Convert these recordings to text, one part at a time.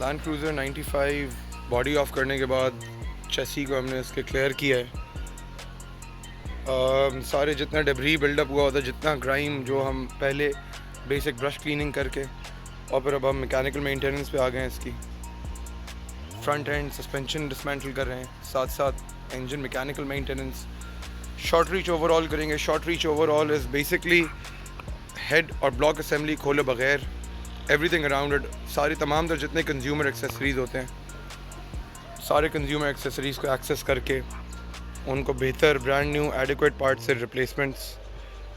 Land cruiser 95 body of करने के बाद चेसी को हमने इसके क्लियर किया है। सारे जितना डेब्री बिल्डअप हुआ होता है, जितना ग्राइम, जो हम पहले बेसिक ब्रश क्लीनिंग करके और फिर अब हम मैकेनिकल मेंटेनेंस पे आ गए हैं। इसकी फ्रंट एंड सस्पेंशन डिसमेंटल कर रहे हैं, साथ साथ engine mechanical maintenance, short reach overall करेंगे। Short reach overall is basically head और ब्लॉक असेंबली खोले बगैर एवरीथिंग अराउंड इट, सारी तमाम तर जितने कंज्यूमर एक्सेसरीज़ होते हैं, सारे कंज्यूमर एक्सेसरीज़ को एक्सेस करके उनको बेहतर ब्रांड न्यू एडिक्वेट पार्ट से replacements.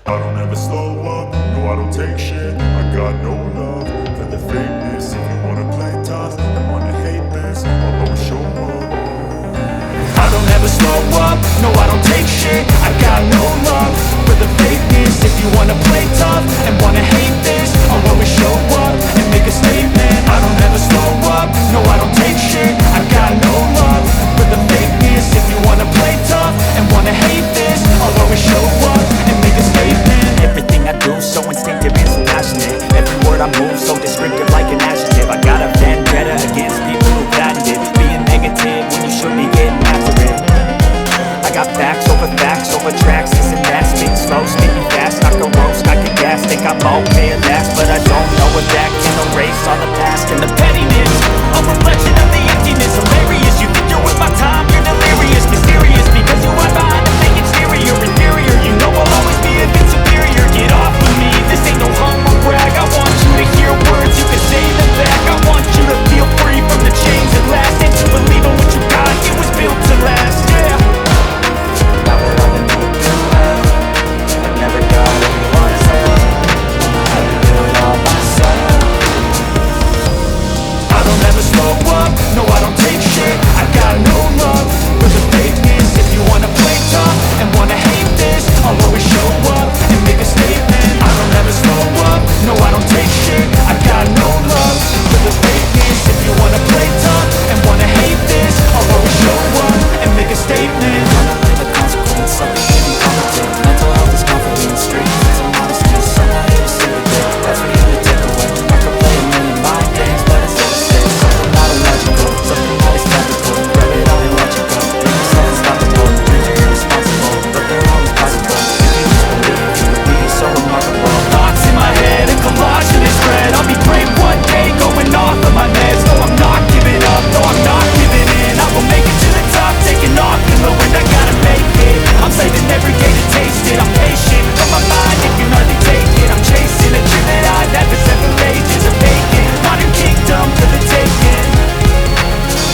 I don't ever slow up, no I don't take shit. I got no love for the fakeness. If you wanna play tough and wanna hate this, I'll always show up. I don't ever slow up, no I don't take shit. I got no love for the fakeness. If you wanna play tough and wanna hate this, I'll always show up and make a statement. I don't ever slow up, no I don't take shit. I got no love for the fakeness. If you wanna play tough and wanna hate this, I'll always show up and make a statement. Everything I do so instinctive and so passionate. Every word I move so descriptive like an adjective. I got a vendetta against people who patented being negative when you should be getting after it. I got facts over tracks, this and that. Speak slow, speaking fast, I can roast, I can gas. Think I'm okay at last, but I don't know if that can erase all the past and the pettiness. A reflection of the emptiness, hilarious. You think you're worth my time, you're delirious. Mysterious, because you hide behind a fake exterior. Inferior, you know I'll always be a bit superior. Get off of me, this ain't no humble brag. I want you to hear words, you can say them back. I want you to feel free from the chains at last, and to believe in what you got, it was built to last, yeah. Now that I've been moving well, I never got anyone's help. I can do it all myself. I don't ever slow up, no I don't take shit. I got no